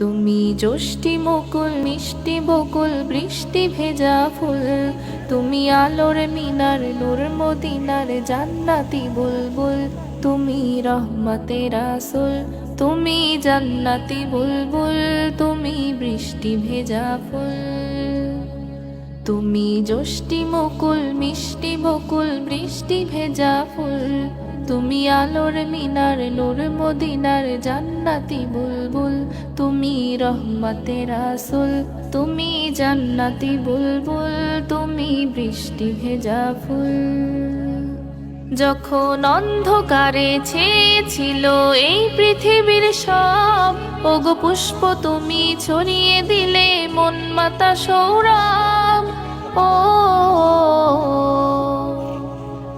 তুমি জ্যোষ্ঠী মুকুল মিষ্টি বকুল বৃষ্টি ভেজা ফুল, তুমি আলোর মিনার নূর মদিনার জান্নাতি বুলবুল, তুমি রহমতে রাসূল, তুমি জান্নাতি বুলবুল, তুমি বৃষ্টি ভেজা ফুল। তুমি জ্যোষ্ঠী মুকুল মিষ্টি বকুল বৃষ্টি ভেজা ফুল, তুমি আলোর মিনার নূর মদিনার জান্নাতি বুলবুল, তুমি রহমতে রাসূল, তুমি জান্নাতি বুলবুল, তুমি বৃষ্টি ভেজা ফুল। যখন অন্ধকারে ছেয়েছিল এই পৃথিবীর সব, ওগো পুষ্প তুমি ছড়িয়ে দিলে মন মাতা সৌরভ। ও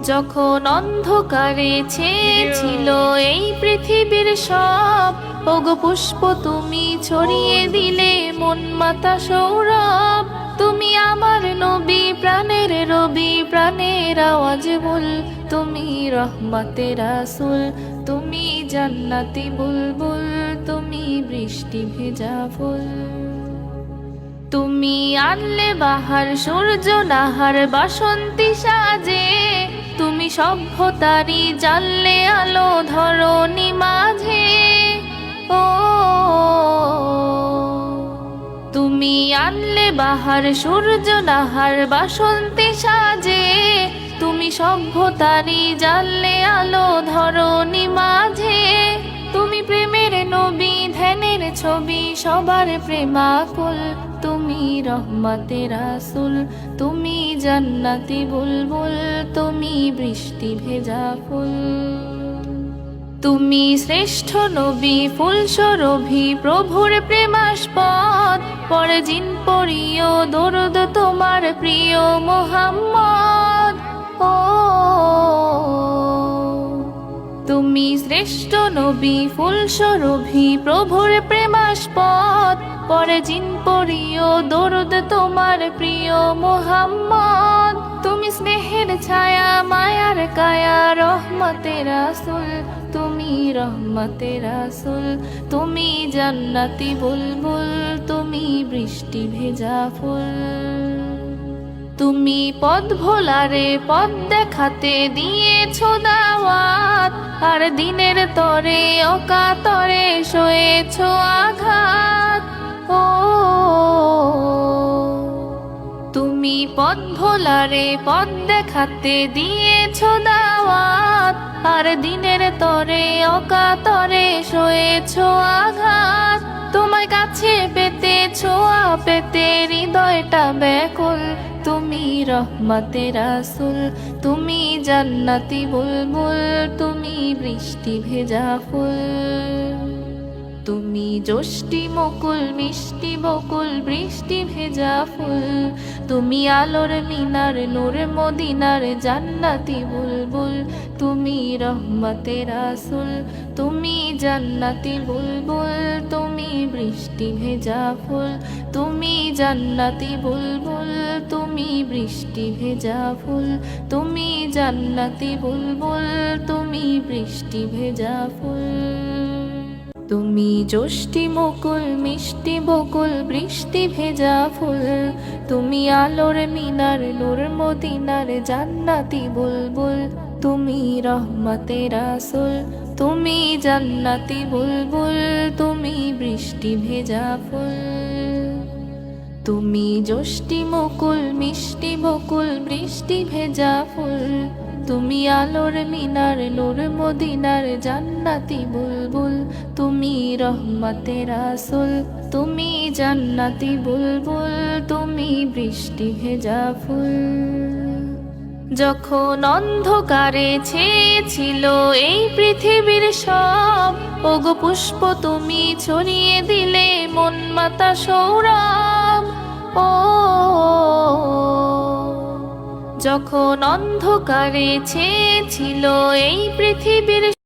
যখন অন্ধকারে ছেয়েছিল এই পৃথিবীর সব, ওগো পুষ্প তুমি ছড়িয়ে দিলে মন মাতা সৌরভ। তুমি আমার নবী প্রাণের রবি প্রাণের আওয়াজ বল, তুমি রহমতে রাসূল, তুমি জান্নাতি বুলবুল, তুমি বৃষ্টি ভেজা ফুল। তুমি আনলে বাহার সূর্য নাহার বাসন্তী সাজে, তুমি সভ্যতারি জানলে আলো ধরণী মাঝে। ও তুমি আনলে বাহার সূর্য নাহার বাসন্তী সাজে, তুমি সভ্যতারি জানলে আলো ধরণী মাঝে। তুমি প্রেমের নবী ধ্যানের ছবি সবার প্রেমাকুল, তুমি রহমতে রাসূল, তুমি জান্নাতি বুলবুল, তুমি বৃষ্টি ভেজা ফুল। তুমি শ্রেষ্ঠ নবী ফুল সরভি প্রভুর প্রেমাস্পদ, পরে জিন পড়িও দরুদ তোমার প্রিয় মুহাম্মদ। ও তুমি শ্রেষ্ঠ নবী ফুল সরভি প্রভুর প্রেমাস্পদ, পরে জিন পড়িও দরুদ তোমার প্রিয় মুহাম্মদ। তুমি স্নেহের ছায়া মায়ার কায়া রহমতে রাসূল, তুমি রহমতে রাসূল, তুমি জান্নাতি বুলবুল, তুমি বৃষ্টি ভেজা ফুল। তুমি পথ ভোলারে পথ দেখাতে দিয়েছো দাওয়াত, আর দিনের তরে অকাতরে সয়েছো আঘাত। ও তুমি পথ ভোলারে পথ দেখাতে দিয়েছো দাওয়াত, আর দিনের তরে অকাতরে সয়েছো আঘাত। তোমার কাছে পেতে ছোঁয়া পেতে হৃদয়টা ব্যাকুল, তুমি রহমতে রাসূল, তুমি জান্নাতি বুলবুল, তুমি বৃষ্টি ভেজা ফুল। তুমি জ্যোষ্ঠী মুকুল মিষ্টি বকুল বৃষ্টি ভেজা ফুল, তুমি আলোর মিনার নূর মদিনার জান্নাতি বুলবুল, তুমি রহমতে রাসূল, তুমি জান্নাতি বুলবুল, তুমি বৃষ্টি ভেজা ফুল, তুমি জান্নাতি বুলবুল, তুমি বৃষ্টি ভেজা ফুল, তুমি জান্নাতি বুলবুল, তুমি বৃষ্টি ভেজা ফুল। তুমি জ্যোষ্ঠী মুকুল মিষ্টি বকুল বৃষ্টি ভেজা ফুল, তুমি আলোর মিনার নূর মদিনার জান্নাতি বুলবুল, তুমি রহমতে রাসূল, তুমি জান্নাতি বুলবুল, তুমি বৃষ্টি ভেজা ফুল। তুমি জ্যোষ্ঠী মুকুল মিষ্টি বকুল বৃষ্টি ভেজা ফুল, তুমি আলোর মিনার নূর মদিনার জান্নাতি বুলবুল, তুমি রহমতে রাসূল, তুমি জান্নাতি বুলবুল, তুমি বৃষ্টি ভেজা ফুল। যখন অন্ধকারে ছেয়েছিল এই পৃথিবীর সব, ওগো পুষ্প তুমি ছড়িয়ে দিলে মন মাতা সৌরভ। ও যখন অন্ধকারে ছেয়েছিল এই পৃথিবীর